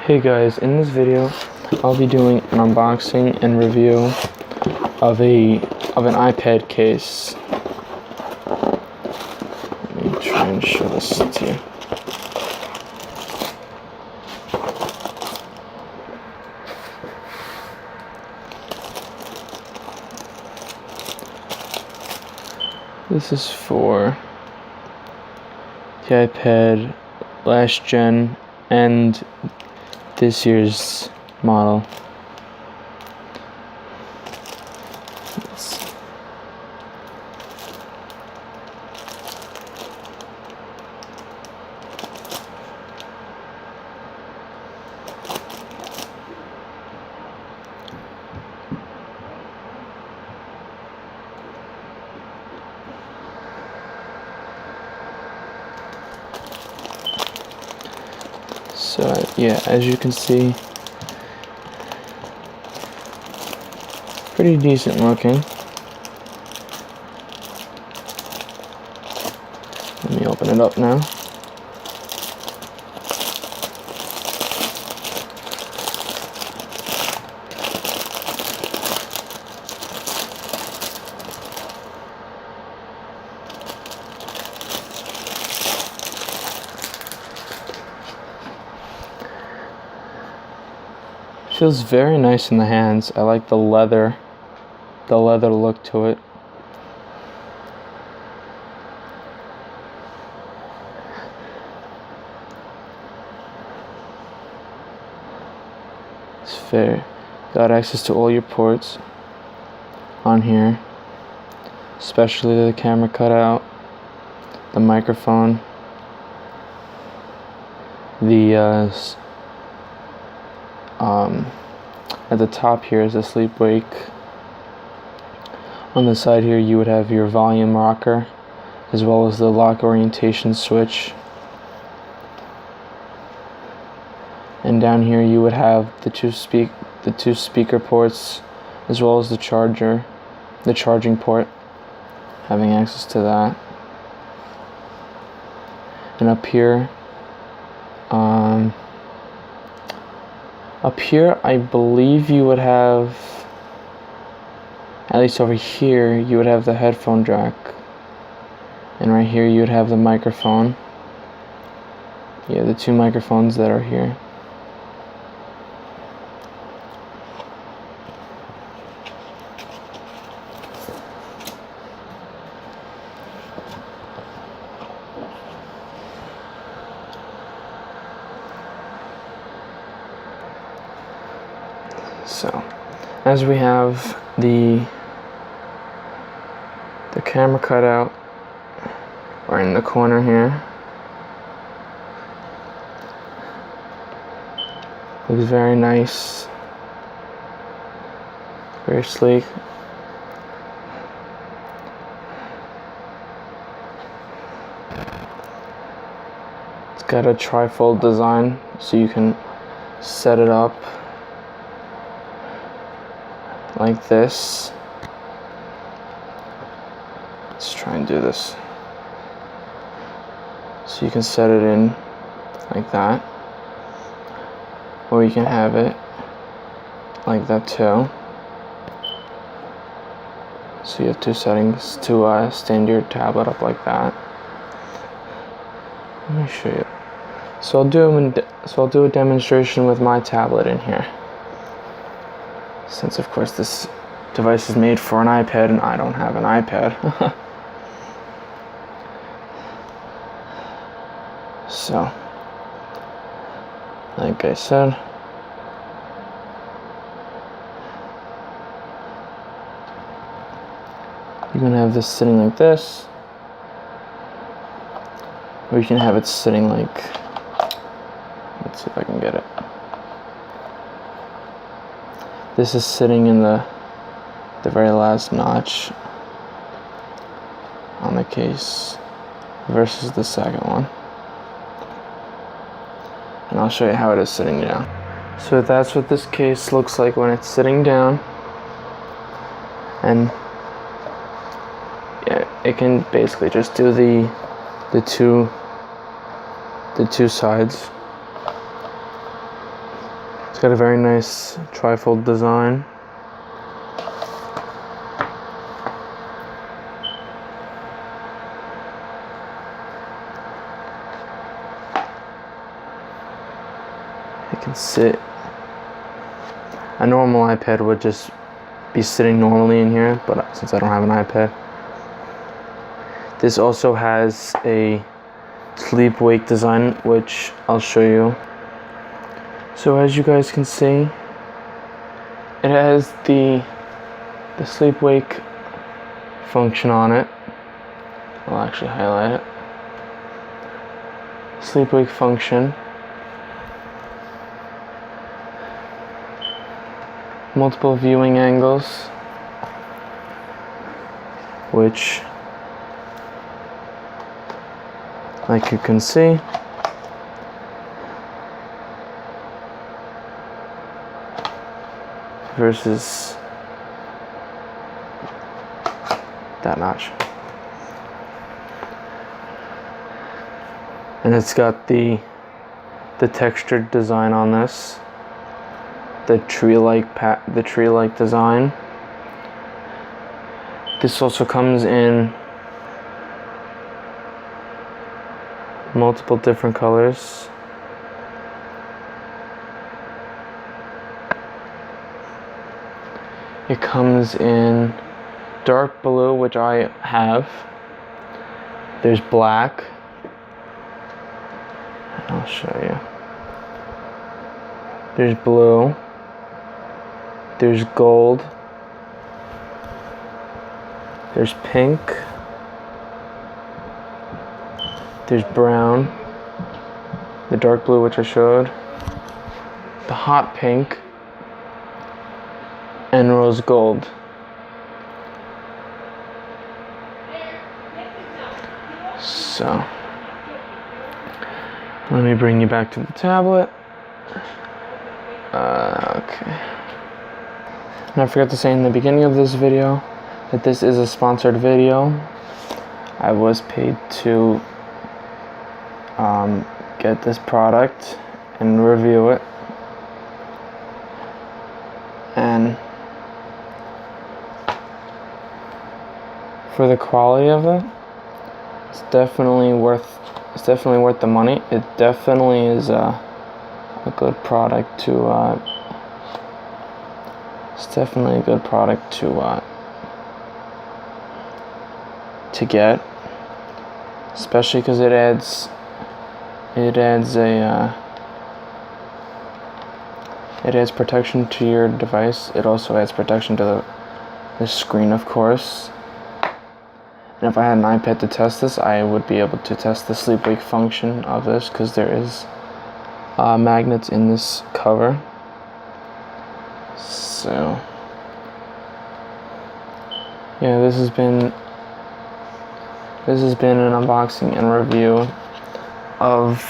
Hey guys, in this video I'll be doing an unboxing and review of an iPad case. Let me try and show this to you. This is for the iPad last gen and this year's model. So yeah, as you can see, pretty decent looking. Let me open it up now. Feels very nice in the hands. I like the leather look to it. It's fair. Got access to all your ports on here, especially the camera cutout, the microphone, the at the top here is a sleep wake. On the side here you would have your volume rocker as well as the lock orientation switch, and down here you would have the two speaker ports as well as the charging port, having access to that. And up here I believe you would have, at least over here, you would have the headphone jack. And right here you would have the microphone. Yeah, the two microphones that are here. So, as we have the camera cutout or in the corner here, looks very nice, very sleek. It's got a trifold design, so you can set it up like this. Let's try and do this. So you can set it in like that, or you can have it like that too. So you have two settings to stand your tablet up like that. Let me show you. So I'll do a demonstration with my tablet in here, since of course this device is made for an iPad and I don't have an iPad. So, like I said, you can have this sitting like this, or you can have it sitting like, let's see if I can get it. This is sitting in the very last notch on the case versus the second one. And I'll show you how it is sitting down. So that's what this case looks like when it's sitting down. And yeah, it can basically just do the two sides. got a very nice trifold design. It can sit. A normal iPad would just be sitting normally in here, but since I don't have an iPad. This also has a sleep-wake design, which I'll show you. So as you guys can see, it has the sleep-wake function on it. I'll actually highlight it. Sleep-wake function. Multiple viewing angles, which, like you can see, versus that notch. And it's got the textured design on this. The tree-like design. This also comes in multiple different colors. It comes in dark blue, which I have. There's black. I'll show you. There's blue. There's gold. There's pink. There's brown. The dark blue, which I showed. The hot pink. And rose gold. So, let me bring you back to the tablet. Okay. And I forgot to say in the beginning of this video that this is a sponsored video. I was paid to get this product and review it. And for the quality of it, it's definitely worth the money. It definitely is a good product to it's definitely a good product to get, especially because it adds protection to your device. It also adds protection to the screen, of course. And if I had an iPad to test this, I would be able to test the sleep-wake function of this, because there is magnets in this cover. So yeah, this has been an unboxing and review of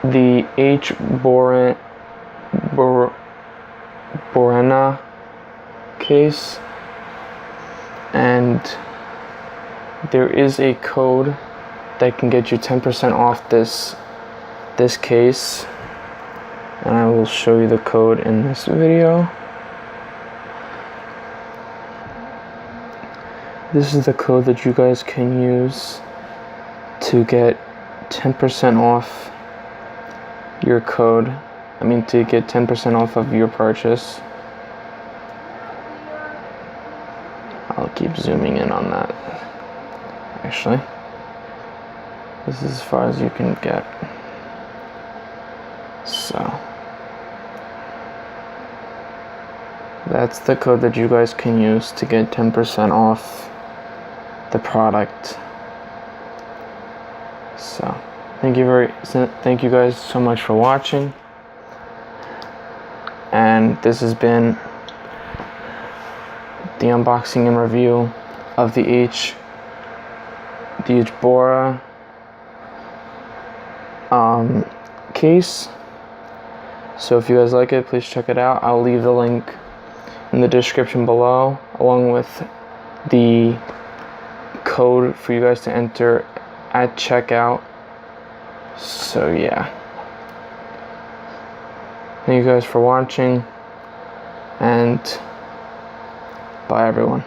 the HBorna case, and there is a code that can get you 10% off this case, and I will show you the code in this video. This is the code that you guys can use to get 10% off your code. To get 10% off of your purchase. I'll keep zooming in on that. Actually, this is as far as you can get. So that's the code that you guys can use to get 10% off the product. So thank you guys so much for watching. And this has been the unboxing and review of the HBorna case. So if you guys like it, please check it out. I'll leave the link in the description below, along with the code for you guys to enter at checkout. So yeah, thank you guys for watching, and bye everyone.